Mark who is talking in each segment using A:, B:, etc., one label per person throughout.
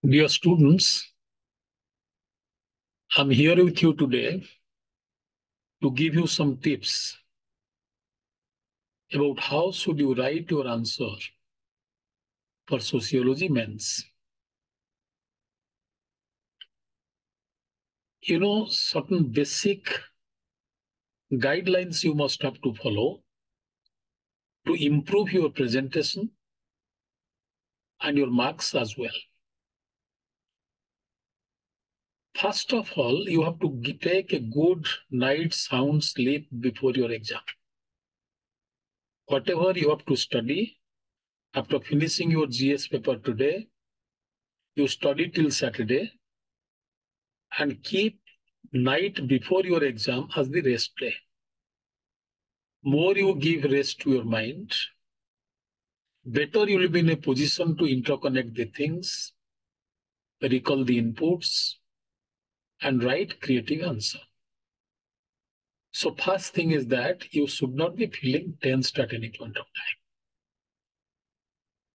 A: Dear students, I'm here with you today to give you some tips about how should you write your answer for Sociology Mains. Certain basic guidelines you must have to follow to improve your presentation and your marks as well. First of all, you have to take a good night's sound sleep before your exam. Whatever you have to study, after finishing your GS paper today, you study till Saturday and keep night before your exam as the rest day. More you give rest to your mind, better you will be in a position to interconnect the things, recall the inputs, and write creative answer. So first thing is that you should not be feeling tensed at any point of time.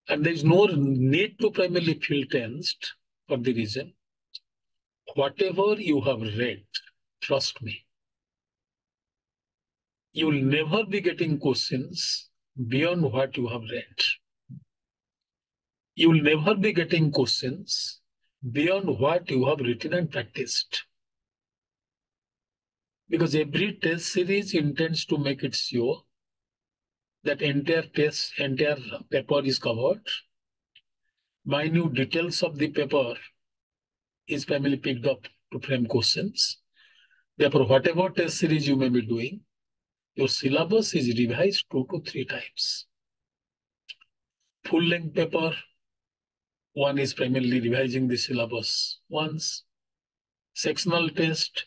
A: And there is no need to primarily feel tensed for the reason, whatever you have read, trust me, you will never be getting questions beyond what you have read. You will never be getting questions beyond what you have written and practiced. Because every test series intends to make it sure that entire paper is covered. Minute details of the paper is primarily picked up to frame questions. Therefore, whatever test series you may be doing, your syllabus is revised 2 to 3 times. Full-length paper, one is primarily revising the syllabus once. Sectional test,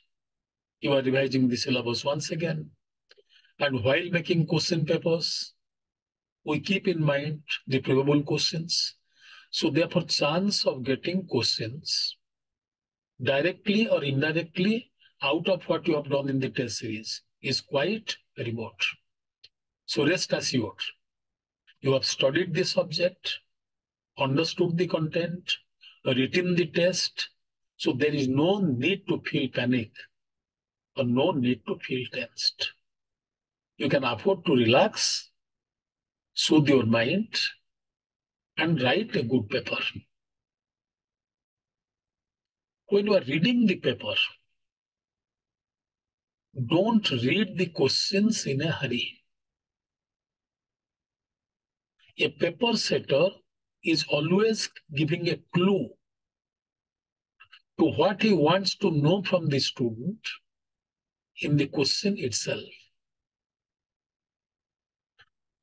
A: you are revising the syllabus once again. And while making question papers, we keep in mind the probable questions. So therefore, chance of getting questions directly or indirectly out of what you have done in the test series is quite remote. So rest assured, you have studied the subject, understood the content, written the test. So there is no need to feel panic or no need to feel tensed. You can afford to relax, soothe your mind, and write a good paper. When you are reading the paper, don't read the questions in a hurry. A paper setter is always giving a clue to what he wants to know from the student in the question itself.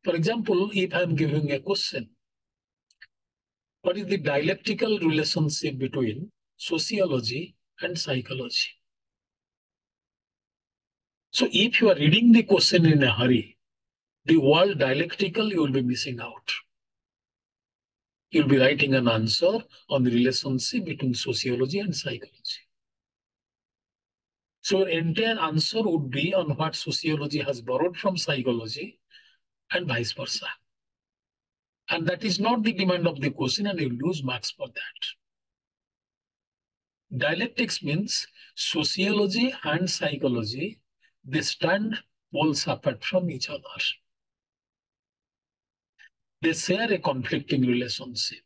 A: For example, if I am giving a question, what is the dialectical relationship between sociology and psychology? So if you are reading the question in a hurry, the word dialectical you will be missing out. You'll be writing an answer on the relationship between sociology and psychology. So your entire answer would be on what sociology has borrowed from psychology and vice versa. And that is not the demand of the question, and you lose marks for that. Dialectics means sociology and psychology, they stand poles apart from each other. They share a conflicting relationship.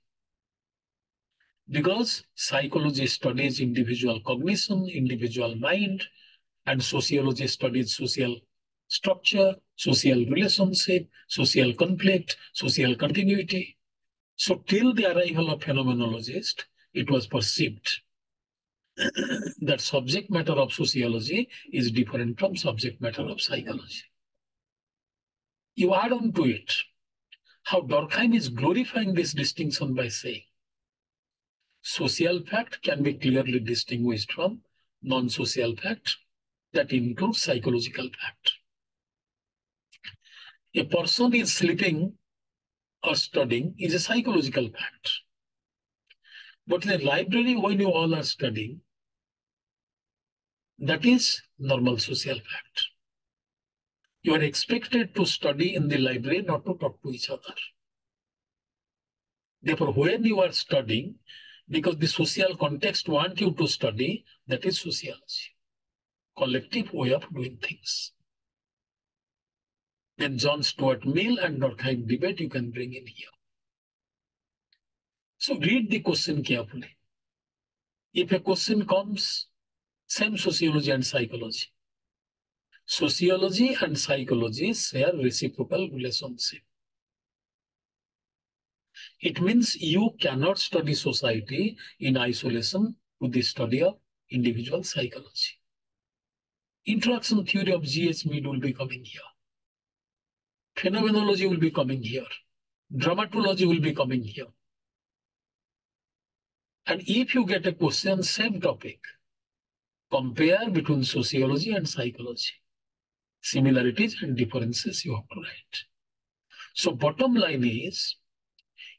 A: Because psychology studies individual cognition, individual mind, and sociology studies social structure, social relationship, social conflict, social continuity. So till the arrival of phenomenologists, it was perceived that subject matter of sociology is different from subject matter of psychology. You add on to it how Durkheim is glorifying this distinction by saying, social fact can be clearly distinguished from non-social fact that includes psychological fact. A person is sleeping or studying is a psychological fact. But in a library, when you all are studying, that is normal social fact. You are expected to study in the library, not to talk to each other. Therefore, when you are studying, because the social context want you to study, that is sociology. Collective way of doing things. Then John Stuart Mill and Durkheim debate you can bring in here. So read the question carefully. If a question comes, same sociology and psychology. Sociology and psychology share reciprocal relationship. It means you cannot study society in isolation with the study of individual psychology. Introduction theory of G.H. Mead will be coming here. Phenomenology will be coming here. Dramatology will be coming here. And if you get a question, same topic, compare between sociology and psychology. Similarities and differences you have to write. So bottom line is,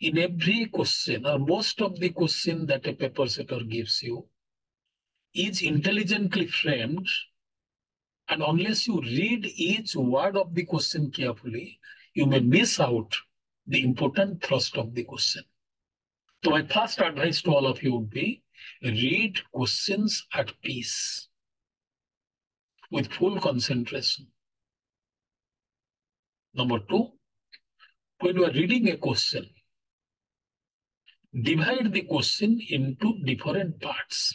A: in every question or most of the question that a paper setter gives you is intelligently framed, and unless you read each word of the question carefully, you may miss out the important thrust of the question. So my first advice to all of you would be, read questions at peace with full concentration. Number two, when you are reading a question, divide the question into different parts.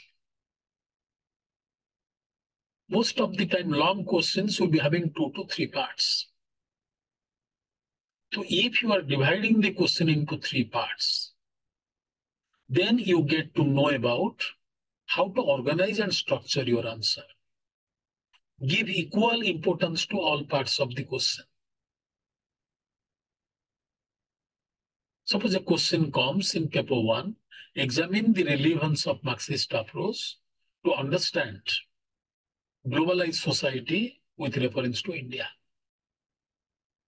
A: Most of the time, long questions will be having 2 to 3 parts. So if you are dividing the question into 3 parts, then you get to know about how to organize and structure your answer. Give equal importance to all parts of the question. Suppose a question comes in paper 1, examine the relevance of Marxist approach to understand globalized society with reference to India.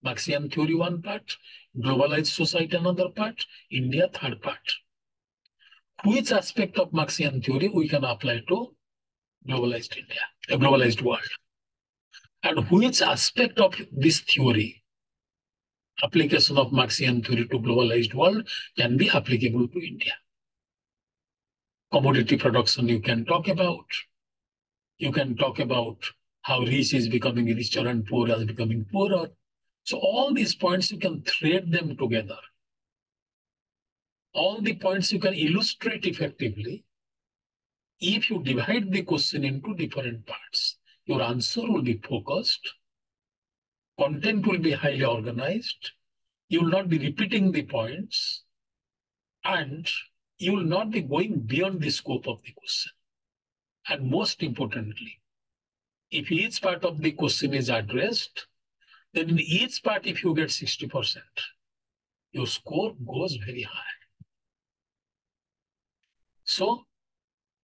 A: Marxian theory one part, globalized society another part, India third part. Which aspect of Marxian theory we can apply to globalized India, a globalized world? And which aspect of this theory, application of Marxian theory to globalized world, can be applicable to India? Commodity production you can talk about. You can talk about how rich is becoming richer and poor is becoming poorer. So all these points, you can thread them together. All the points you can illustrate effectively. If you divide the question into different parts, your answer will be focused. Content will be highly organized. You will not be repeating the points. And you will not be going beyond the scope of the question. And most importantly, if each part of the question is addressed, then in each part, if you get 60%, your score goes very high. So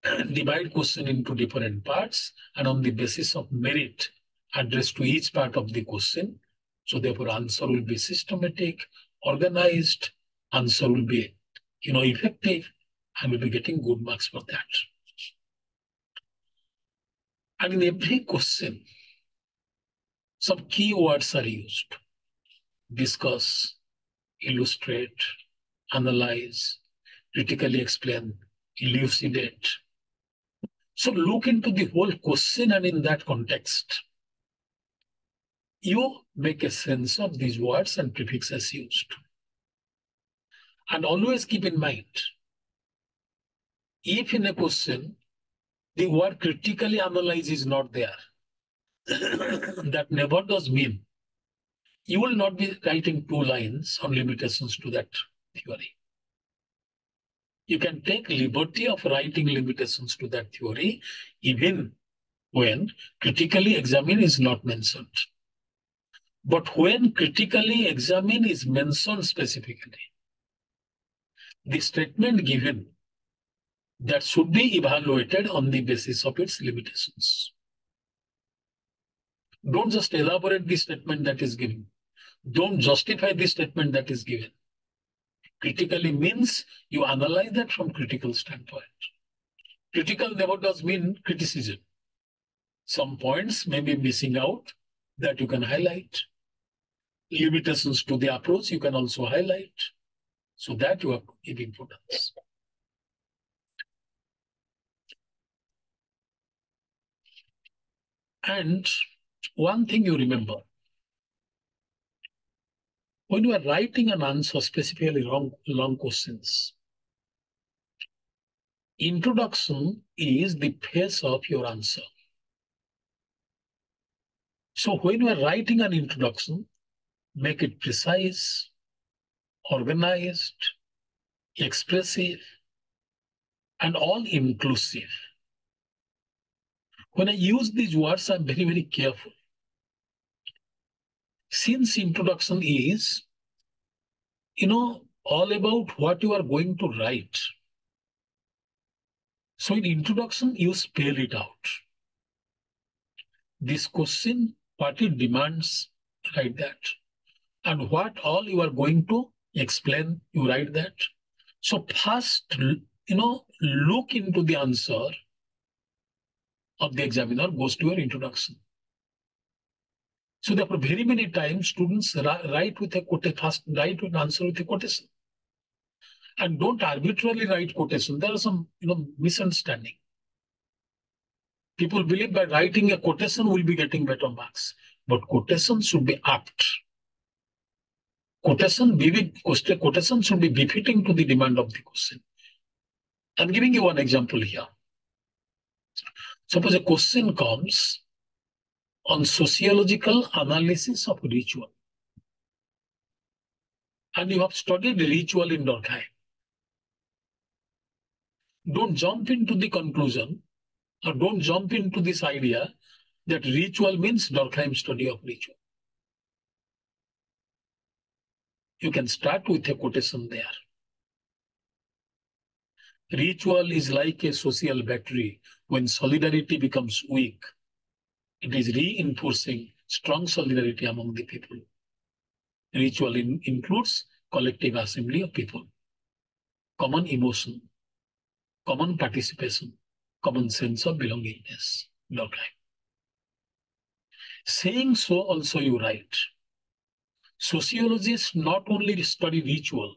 A: divide question into different parts, and on the basis of merit, address to each part of the question. So therefore, answer will be systematic, organized, answer will be effective, and will be getting good marks for that. And in every question, some key words are used. Discuss, illustrate, analyze, critically explain, elucidate. So look into the whole question, and in that context, you make a sense of these words and prefixes used. And always keep in mind, if in a question, the word critically analyze is not there, that never does mean you will not be writing 2 lines on limitations to that theory. You can take liberty of writing limitations to that theory even when critically examine is not mentioned. But when critically examine is mentioned specifically, the statement given that should be evaluated on the basis of its limitations. Don't just elaborate the statement that is given. Don't justify the statement that is given. Critically means you analyze that from critical standpoint. Critical never does mean criticism. Some points may be missing out that you can highlight. Limitations to the approach you can also highlight. So that you have to give importance. And one thing you remember, when you are writing an answer, specifically long questions, introduction is the face of your answer. So when you are writing an introduction, make it precise, organized, expressive, and all inclusive. When I use these words, I'm very, very careful. Since introduction is, all about what you are going to write. So in introduction, you spell it out. This question, what it demands, write that. And what all you are going to explain, you write that. So first, look into the answer of the examiner goes to your introduction. So therefore, very many times students write with a quotation, first write an answer with a quotation. And don't arbitrarily write quotation. There are some, misunderstanding. People believe by writing a quotation will be getting better marks. But quotation should be apt. Quotation should be befitting to the demand of the question. I'm giving you one example here. Suppose a question comes on sociological analysis of ritual. And you have studied ritual in Durkheim. Don't jump into the conclusion or don't jump into this idea that ritual means Durkheim study of ritual. You can start with a quotation there. Ritual is like a social battery. When solidarity becomes weak, it is reinforcing strong solidarity among the people. Ritual includes collective assembly of people, common emotion, common participation, common sense of belongingness. Durkheim. Saying so, also you write. Sociologists not only study ritual,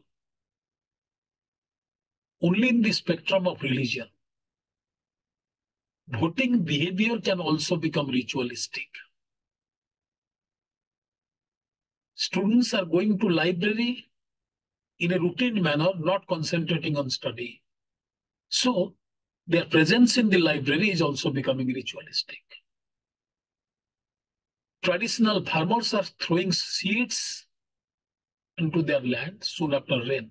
A: only in the spectrum of religion. Voting behavior can also become ritualistic. Students are going to library in a routine manner, not concentrating on study. So their presence in the library is also becoming ritualistic. Traditional farmers are throwing seeds into their land soon after rain,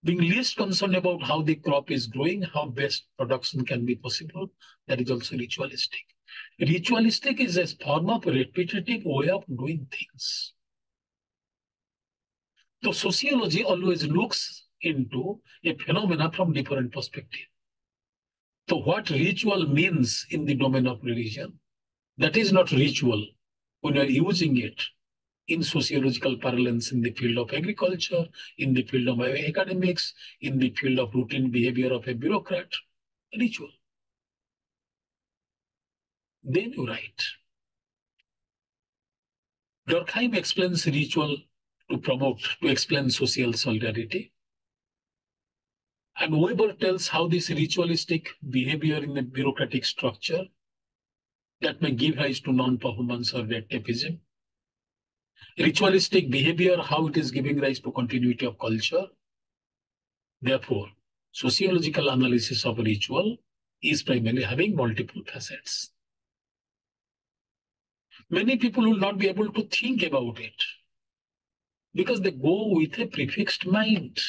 A: being least concerned about how the crop is growing, how best production can be possible. That is also ritualistic. Ritualistic is a form of repetitive way of doing things. So sociology always looks into a phenomena from different perspective. So what ritual means in the domain of religion, that is not ritual when you are using it in sociological parlance in the field of agriculture, in the field of academics, in the field of routine behavior of a bureaucrat. Ritual. Then you write. Durkheim explains ritual to explain social solidarity. And Weber tells how this ritualistic behavior in a bureaucratic structure that may give rise to non-performance or red tapeism. Ritualistic behavior, how it is giving rise to continuity of culture. Therefore, sociological analysis of ritual is primarily having multiple facets. Many people will not be able to think about it because they go with a prefixed mind.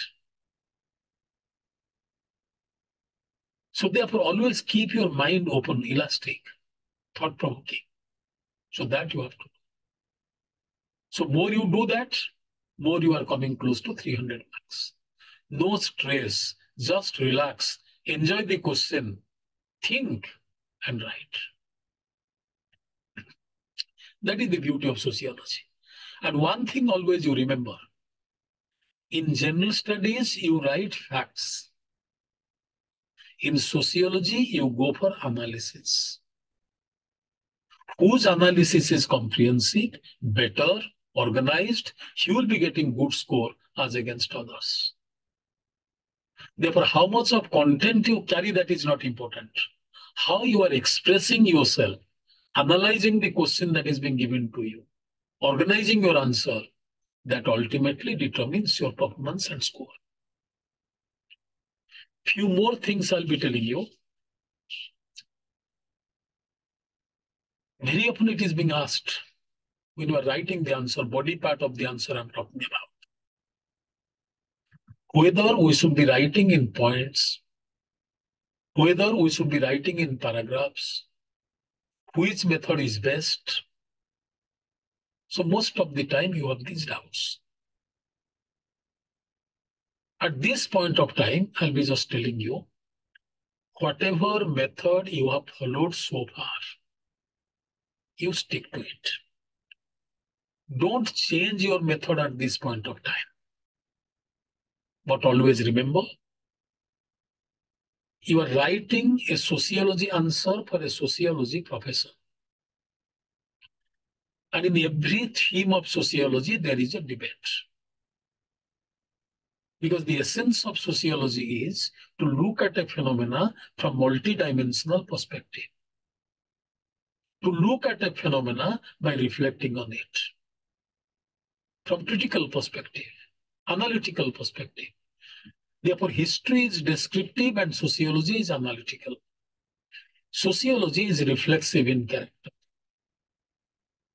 A: So therefore, always keep your mind open, elastic, thought-provoking. So that you have to do. So more you do that, more you are coming close to 300 marks. No stress, just relax, enjoy the question, think and write. That is the beauty of sociology. And one thing always you remember, in general studies, you write facts. In sociology, you go for analysis. Whose analysis is comprehensive, better, organized, he will be getting good score as against others. Therefore, how much of content you carry, that is not important. how you are expressing yourself, analyzing the question that is being given to you, organizing your answer, that ultimately determines your performance and score. Few more things I'll be telling you. Very often it is being asked when you are writing the answer, body part of the answer I'm talking about, whether we should be writing in points, whether we should be writing in paragraphs, which method is best. So most of the time you have these doubts. At this point of time, I'll be just telling you, whatever method you have followed so far, you stick to it. Don't change your method at this point of time. But always remember, you are writing a sociology answer for a sociology professor. And in every theme of sociology, there is a debate. Because the essence of sociology is to look at a phenomena from multidimensional perspective. To look at a phenomena by reflecting on it. From critical perspective, analytical perspective. Therefore, history is descriptive and sociology is analytical. Sociology is reflexive in character.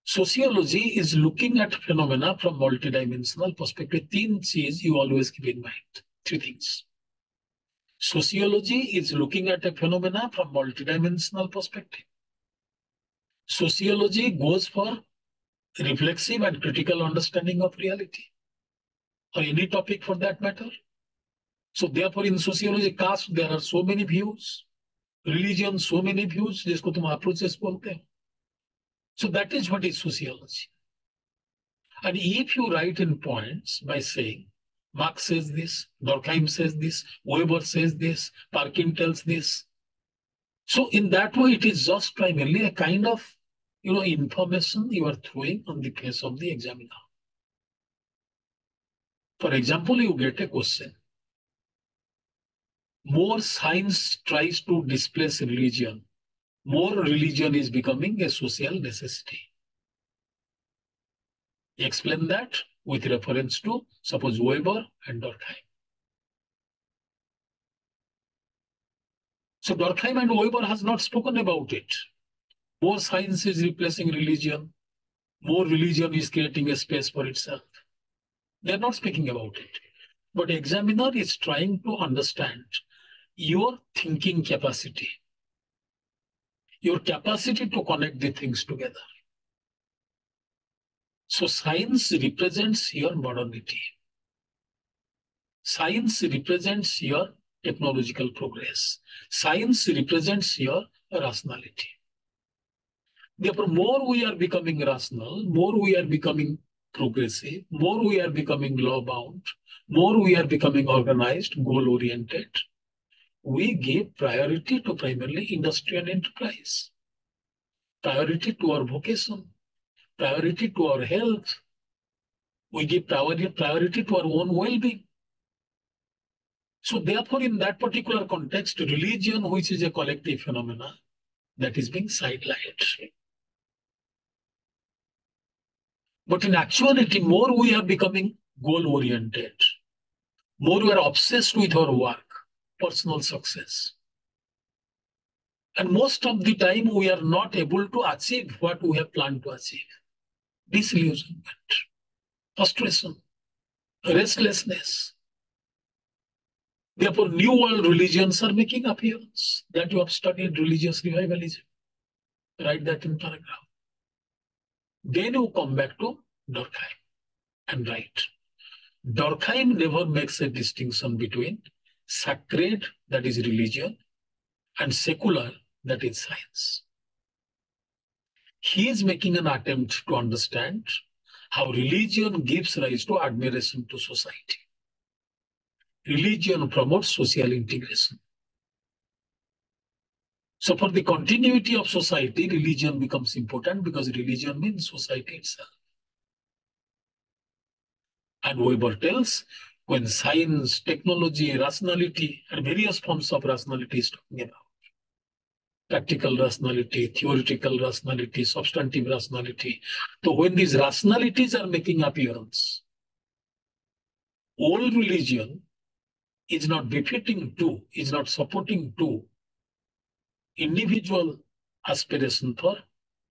A: Sociology is looking at phenomena from multidimensional perspective. Three things you always keep in mind. Three things. Sociology is looking at a phenomena from multidimensional perspective. Sociology goes for reflexive and critical understanding of reality, or any topic for that matter. So therefore, in sociology, caste, there are so many views. Religion, so many views, जिसको तुम approaches बोलते हो. So that is what is sociology. And if you write in points by saying, Marx says this, Durkheim says this, Weber says this, Parkin tells this. So in that way, it is just primarily a kind of, information you are throwing on the face of the examiner. For example, you get a question. More science tries to displace religion. More religion is becoming a social necessity. Explain that with reference to, suppose, Weber and Durkheim. So Durkheim and Weber has not spoken about it. More science is replacing religion. More religion is creating a space for itself. They are not speaking about it. But the examiner is trying to understand your thinking capacity, your capacity to connect the things together. So science represents your modernity. Science represents your technological progress. Science represents your rationality. Therefore, more we are becoming rational, more we are becoming progressive, more we are becoming law-bound, more we are becoming organized, goal-oriented, we give priority to primarily industry and enterprise, priority to our vocation, priority to our health. We give priority to our own well-being. So therefore, in that particular context, religion, which is a collective phenomena, that is being sidelined. But in actuality, more we are becoming goal-oriented, more we are obsessed with our work, personal success. And most of the time, we are not able to achieve what we have planned to achieve. Disillusionment, frustration, restlessness. Therefore, new world religions are making appearance. That you have studied religious revivalism. Write that in paragraph. Then you come back to Durkheim and write. Durkheim never makes a distinction between sacred, that is religion, and secular, that is science. He is making an attempt to understand how religion gives rise to admiration to society. Religion promotes social integration. So for the continuity of society, religion becomes important because religion means society itself. And Weber tells, when science, technology, rationality, and various forms of rationality is talking about, practical rationality, theoretical rationality, substantive rationality. So when these rationalities are making appearance, old religion is not befitting to, is not supporting to individual aspiration for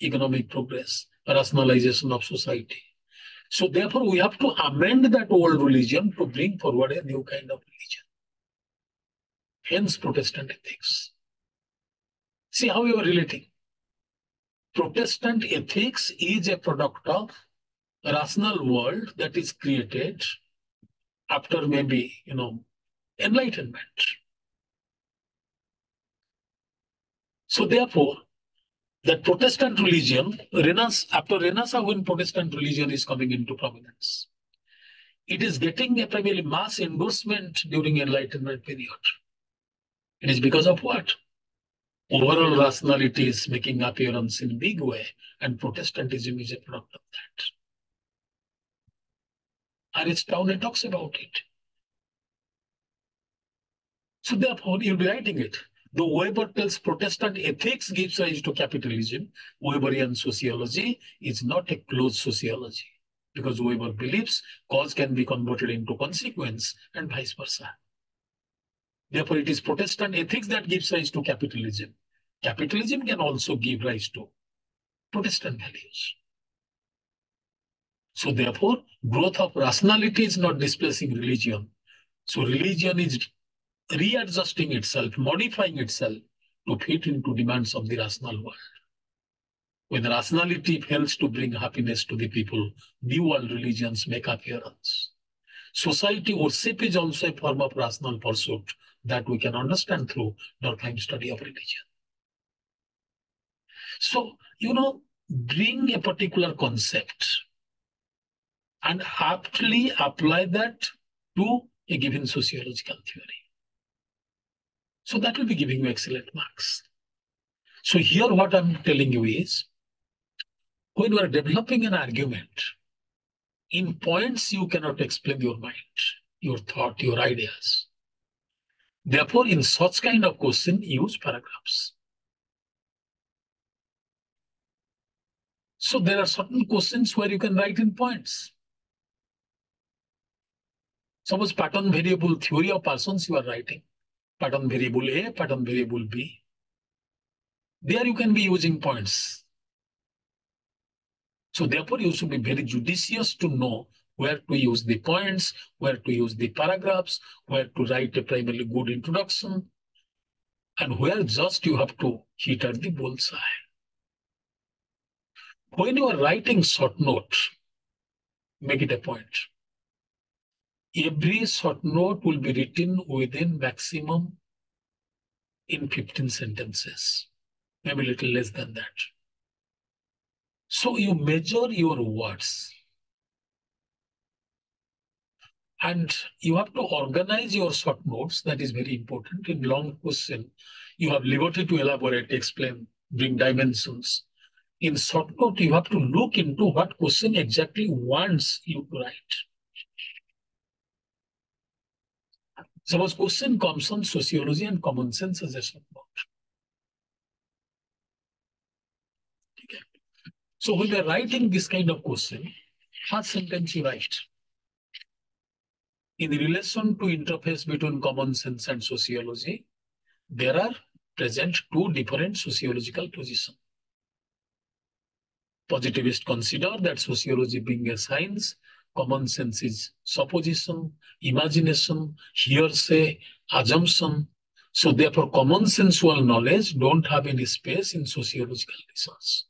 A: economic progress, rationalization of society. So therefore, we have to amend that old religion to bring forward a new kind of religion. Hence Protestant ethics. See how we are relating. Protestant ethics is a product of a rational world that is created after maybe, enlightenment. So therefore, that Protestant religion, after Renaissance, when Protestant religion is coming into prominence, it is getting a primarily mass endorsement during Enlightenment period. It is because of what? Overall rationality is making appearance in a big way, and Protestantism is a product of that. Aristotle talks about it. So therefore, you'll be writing it. Though Weber tells Protestant ethics gives rise to capitalism, Weberian sociology is not a closed sociology, because Weber believes cause can be converted into consequence and vice versa. Therefore, it is Protestant ethics that gives rise to capitalism. Capitalism can also give rise to Protestant values. So therefore, growth of rationality is not displacing religion. So religion is readjusting itself, modifying itself to fit into demands of the rational world. When rationality fails to bring happiness to the people, new world religions make appearance. Society worship is also a form of rational pursuit that we can understand through Durkheim study of religion. So, bring a particular concept and aptly apply that to a given sociological theory. So that will be giving you excellent marks. So here what I'm telling you is, when you are developing an argument, in points you cannot explain your mind, your thought, your ideas. Therefore, in such kind of question, use paragraphs. So there are certain questions where you can write in points. Suppose pattern variable theory of persons you are writing. Pattern variable A, pattern variable B. There you can be using points. So therefore, you should be very judicious to know where to use the points, where to use the paragraphs, where to write a primarily good introduction, and where just you have to hit at the bullseye. When you are writing short note, make it a point. Every short note will be written within maximum in 15 sentences, maybe a little less than that. So you measure your words. And you have to organize your short notes. That is very important. In long question, you have liberty to elaborate, explain, bring dimensions. In short note, you have to look into what question exactly wants you to write. Suppose question comes on sociology and common sense as a short note. Okay. So when you're writing this kind of question, first sentence you write. In relation to interface between common sense and sociology, there are present two different sociological positions. Positivists consider that sociology being a science, common sense is supposition, imagination, hearsay, assumption. So therefore, common sensual knowledge don't have any space in sociological research.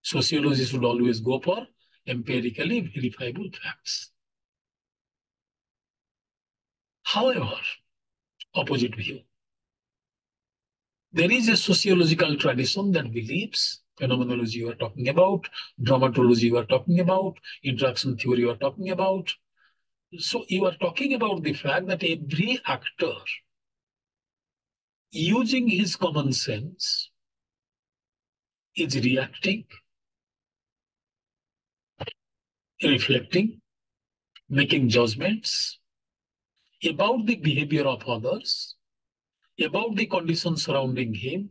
A: Sociology should always go for empirically verifiable facts. However, opposite view. There is a sociological tradition that believes phenomenology you are talking about, dramatology you are talking about, interaction theory you are talking about. So you are talking about the fact that every actor, using his common sense, is reacting, reflecting, making judgments about the behavior of others, about the conditions surrounding him,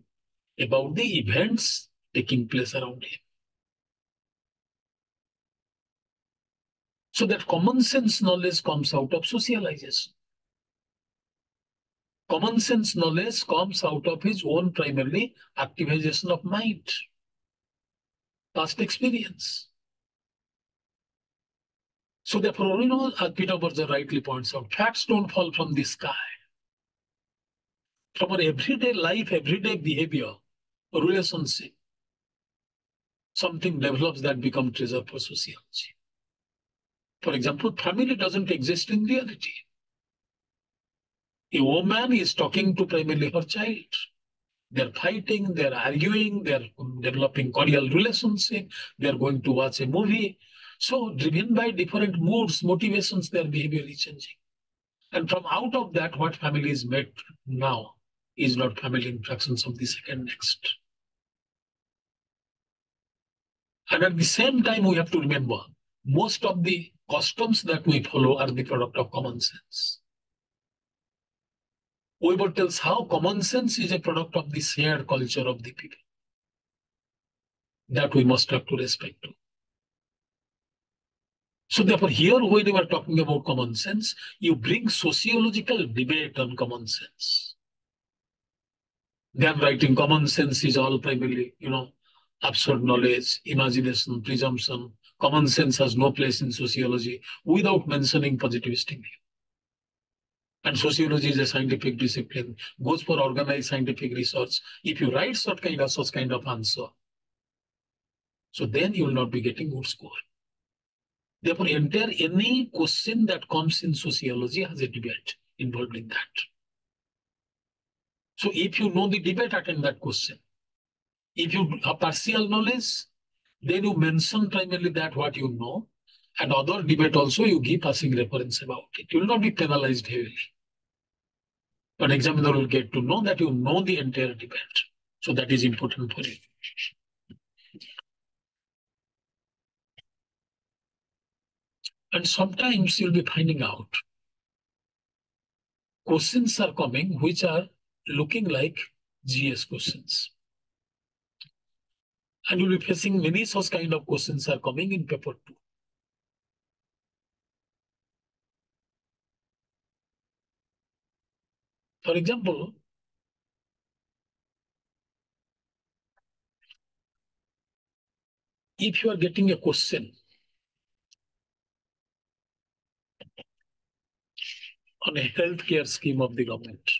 A: about the events taking place around him. So that common sense knowledge comes out of socialization. Common sense knowledge comes out of his own primarily activization of mind, past experience. So therefore, as Peter Berger rightly points out, facts don't fall from the sky. From our everyday life, everyday behavior, relationship, something develops that becomes treasure for sociology. For example, family doesn't exist in reality. A woman is talking to primarily her child. They're fighting, they're arguing, they're developing cordial relationship, they're going to watch a movie. So driven by different moods, motivations, their behavior is changing. And from out of that, what family is made now is not family interactions of the second next. And at the same time, we have to remember, most of the customs that we follow are the product of common sense. Weber tells how common sense is a product of the shared culture of the people that we must have to respect to. So therefore, here when you are talking about common sense, you bring sociological debate on common sense. Then writing common sense is all primarily, absurd knowledge, imagination, presumption. Common sense has no place in sociology without mentioning positivistic view. And sociology is a scientific discipline, goes for organized scientific research. If you write such kind of answer, so then you will not be getting good score. Therefore, any question that comes in sociology has a debate involved in that. So if you know the debate, attend that question. If you have partial knowledge, then you mention primarily that what you know, and other debate also you give passing reference about it. You will not be penalized heavily. But examiner will get to know that you know the entire debate. So that is important for you. And sometimes you'll be finding out questions are coming which are looking like GS questions. And you'll be facing many such kind of questions are coming in paper 2. For example, if you are getting a question on a healthcare scheme of the government,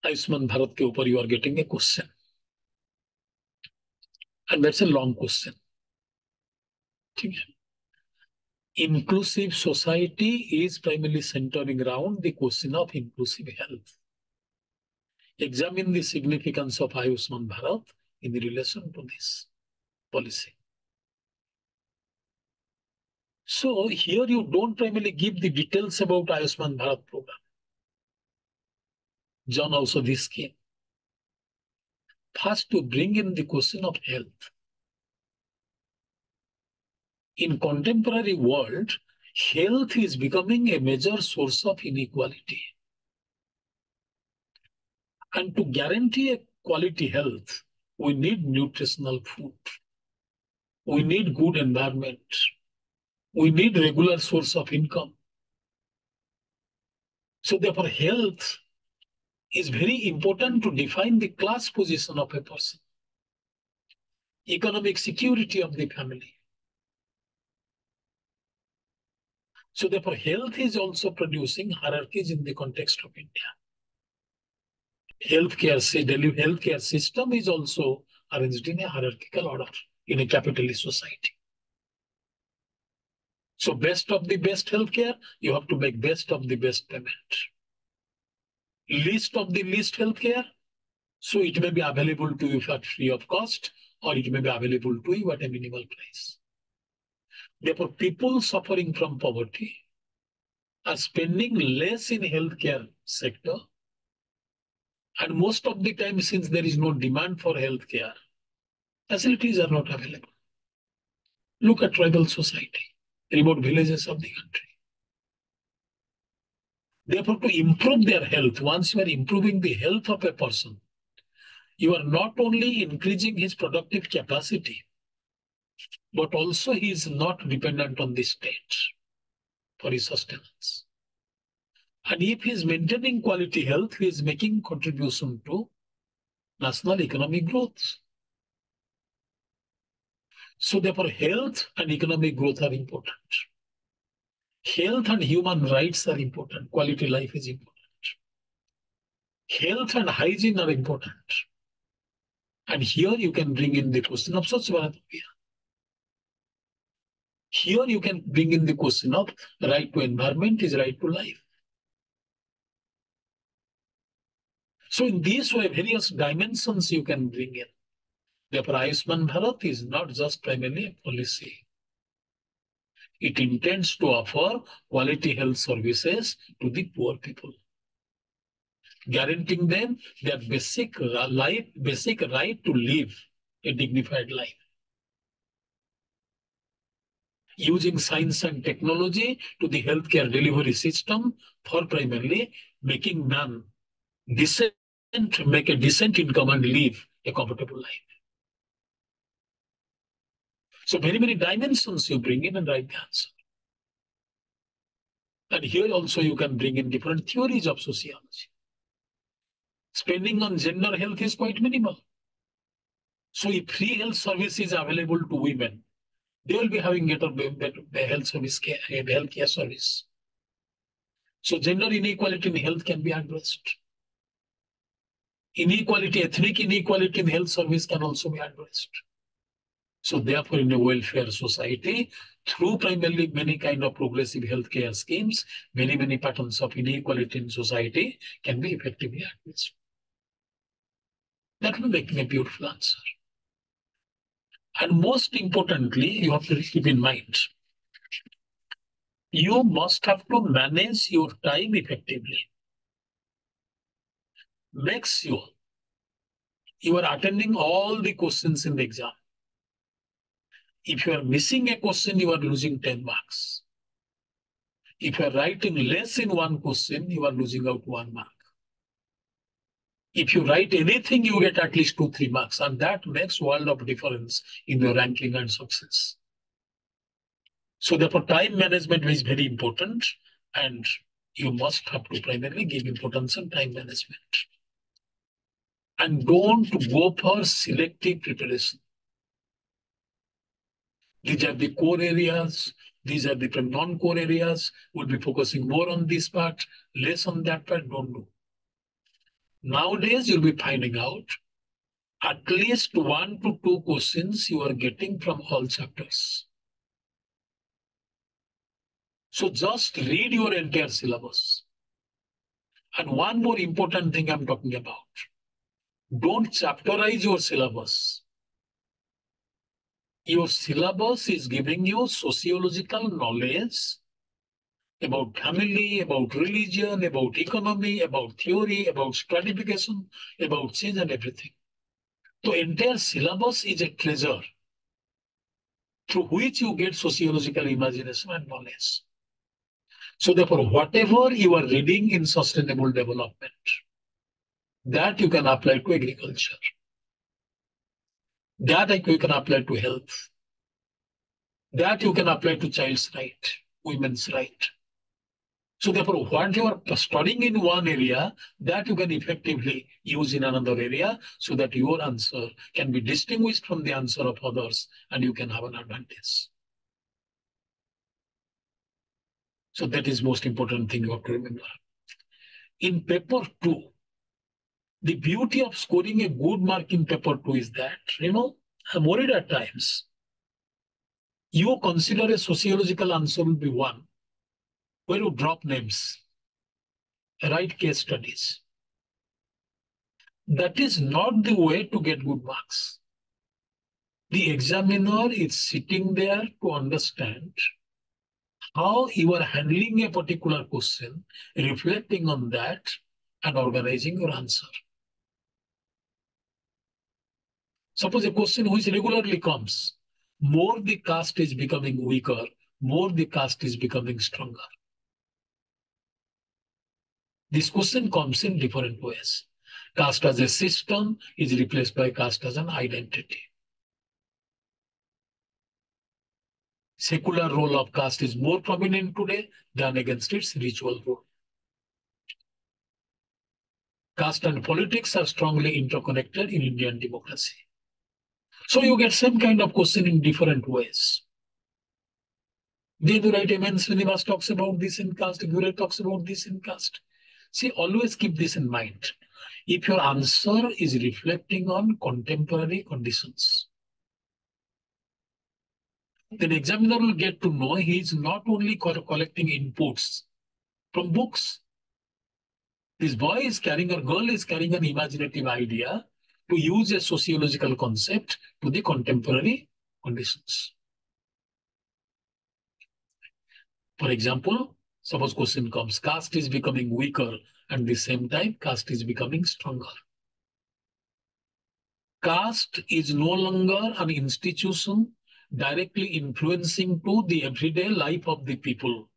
A: Ayushman Bharat ke upar you are getting a question. And that's a long question. Inclusive society is primarily centering around the question of inclusive health. Examine the significance of Ayushman Bharat in relation to this policy. So here you don't primarily give the details about Ayushman Bharat program. Jan Aushadhi scheme. First to bring in the question of health. In contemporary world, health is becoming a major source of inequality. And to guarantee a quality health, we need nutritional food. We need good environment. We need regular source of income. So therefore, health is very important to define the class position of a person, economic security of the family. So therefore, health is also producing hierarchies in the context of India. Daily healthcare system is also arranged in a hierarchical order in a capitalist society. So best of the best healthcare, you have to make best of the best payment. Least of the least healthcare, so it may be available to you at free of cost, or it may be available to you at a minimal price. Therefore, people suffering from poverty are spending less in healthcare sector. And most of the time, since there is no demand for healthcare, facilities are not available. Look at tribal society, remote villages of the country. Therefore, to improve their health, once you are improving the health of a person, you are not only increasing his productive capacity, but also he is not dependent on the state for his sustenance. And if he is maintaining quality health, he is making contribution to national economic growth. So therefore, health and economic growth are important. Health and human rights are important. Quality life is important. Health and hygiene are important. And here you can bring in the question of Swachh Bharat Abhiyan. Here you can bring in the question of right to environment is right to life. So in this way, various dimensions you can bring in. Therefore, Ayushman Bharat is not just primarily a policy. It intends to offer quality health services to the poor people, guaranteeing them their basic right to live a dignified life. Using science and technology to the healthcare delivery system for primarily making man decent, make a decent income and live a comfortable life. So very many dimensions you bring in and write the answer. And here also you can bring in different theories of sociology. Spending on gender health is quite minimal. So if free health service is available to women, they will be having better health service care, healthcare service. So gender inequality in health can be addressed. Inequality, ethnic inequality in health service can also be addressed. So therefore, in a welfare society, through primarily many kind of progressive healthcare schemes, many patterns of inequality in society can be effectively addressed. That will make a beautiful answer. And most importantly, you have to keep in mind, you must have to manage your time effectively. Make sure you are attending all the questions in the exam. If you are missing a question, you are losing 10 marks. If you are writing less in one question, you are losing out 1 mark. If you write anything, you get at least 2-3 marks, and that makes world of difference in your ranking and success. So therefore, time management is very important, and you must have to primarily give importance on time management. And don't go for selective preparation. These are the core areas. These are different non-core areas. We'll be focusing more on this part, less on that part. Don't do. Nowadays, you'll be finding out at least 1 to 2 questions you are getting from all chapters. So just read your entire syllabus. And one more important thing I'm talking about. Don't chapterize your syllabus. Your syllabus is giving you sociological knowledge about family, about religion, about economy, about theory, about stratification, about change and everything. The entire syllabus is a treasure through which you get sociological imagination and knowledge. So therefore, whatever you are reading in sustainable development, that you can apply to agriculture. That you can apply to health. That you can apply to child's right, women's right. So therefore, what you are studying in one area, that you can effectively use in another area so that your answer can be distinguished from the answer of others and you can have an advantage. So that is most important thing you have to remember. In paper 2, the beauty of scoring a good mark in paper 2 is that, I'm worried at times. You consider a sociological answer will be one, where you drop names, write case studies. That is not the way to get good marks. The examiner is sitting there to understand how you are handling a particular question, reflecting on that, and organizing your answer. Suppose a question which regularly comes, more the caste is becoming weaker, more the caste is becoming stronger. This question comes in different ways. Caste as a system is replaced by caste as an identity. Secular role of caste is more prominent today than against its ritual role. Caste and politics are strongly interconnected in Indian democracy. So you get same kind of question in different ways. Dedurite Mains Srinivas talks about this in caste, Gure talks about this in caste. See, always keep this in mind. If your answer is reflecting on contemporary conditions, then examiner will get to know he is not only collecting inputs from books. This boy is carrying or girl is carrying an imaginative idea to use a sociological concept to the contemporary conditions. For example, suppose question comes, caste is becoming weaker and at the same time caste is becoming stronger. Caste is no longer an institution directly influencing to the everyday life of the people.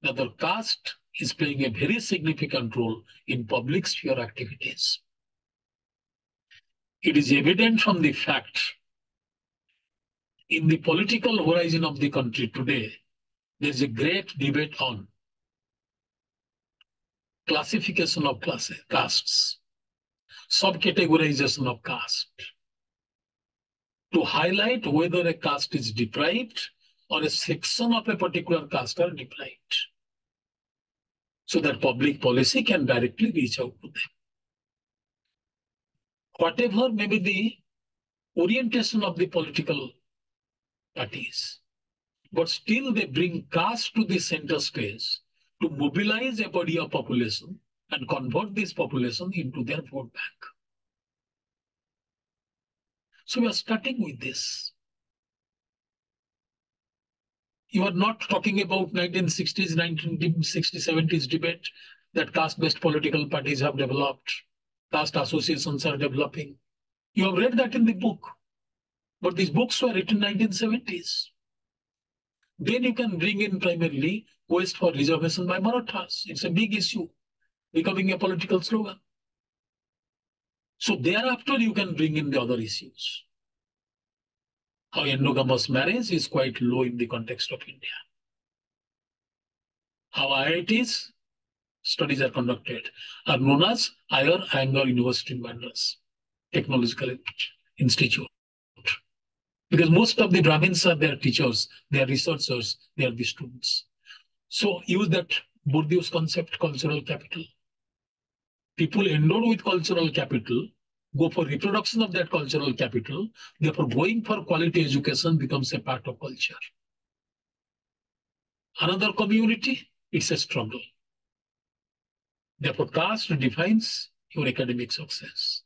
A: Rather, caste is playing a very significant role in public sphere activities. It is evident from the fact in the political horizon of the country today, there is a great debate on classification of castes, subcategorization of caste, to highlight whether a caste is deprived or a section of a particular caste are deprived, so that public policy can directly reach out to them. Whatever may be the orientation of the political parties, but still they bring caste to the center stage to mobilize a body of population and convert this population into their vote bank. So we are starting with this. You are not talking about 1960s, 1960s, 70s debate that caste-based political parties have developed, caste associations are developing. You have read that in the book, but these books were written in 1970s. Then you can bring in primarily quest for reservation by Marathas. It's a big issue, becoming a political slogan. So thereafter you can bring in the other issues. How endogamous marriage is quite low in the context of India. How IITs studies are conducted are known as Iyer University in Madras, Technological Institute. Because most of the Brahmins are their teachers, they are researchers, they are the students. So use that Bourdieu's concept, cultural capital. People endowed with cultural capital go for reproduction of that cultural capital. Therefore, going for quality education becomes a part of culture. Another community, it's a struggle. Therefore, caste defines your academic success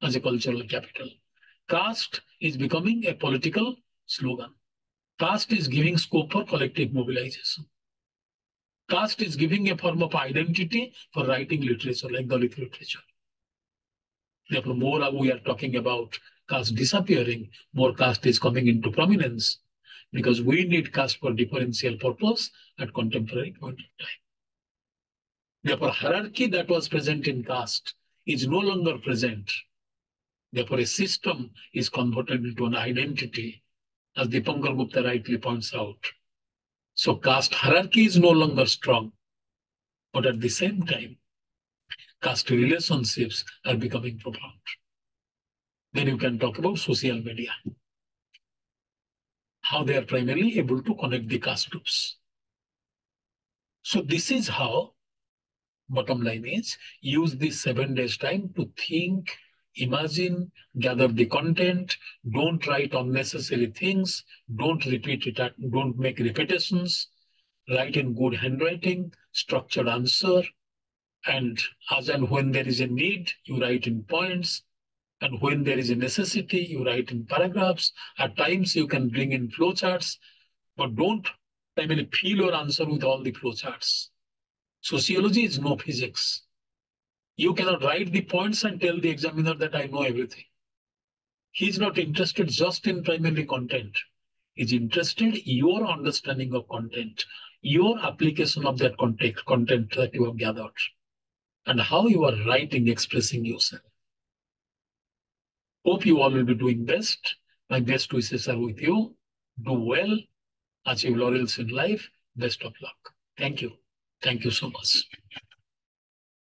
A: as a cultural capital. Caste is becoming a political slogan. Caste is giving scope for collective mobilization. Caste is giving a form of identity for writing literature, like Dalit literature. Therefore, more we are talking about caste disappearing, more caste is coming into prominence, because we need caste for differential purpose at contemporary point of time. Therefore, hierarchy that was present in caste is no longer present. Therefore, a system is converted into an identity, as Dipankar Gupta rightly points out. So caste hierarchy is no longer strong, but at the same time, caste relationships are becoming profound. Then you can talk about social media, how they are primarily able to connect the caste groups. So this is how, bottom line is, use this 7 days time to think, imagine, gather the content, don't write unnecessary things, don't repeat it, don't make repetitions, write in good handwriting, structured answer, and as and when there is a need, you write in points, and when there is a necessity, you write in paragraphs. At times you can bring in flowcharts, but don't primarily fill your answer with all the flowcharts. Sociology is no physics. You cannot write the points and tell the examiner that I know everything. He's not interested just in primarily content. He's interested in your understanding of content, your application of that content that you have gathered, and how you are writing, expressing yourself. Hope you all will be doing best. My best wishes are with you. Do well, achieve laurels in life. Best of luck. Thank you. Thank you so much.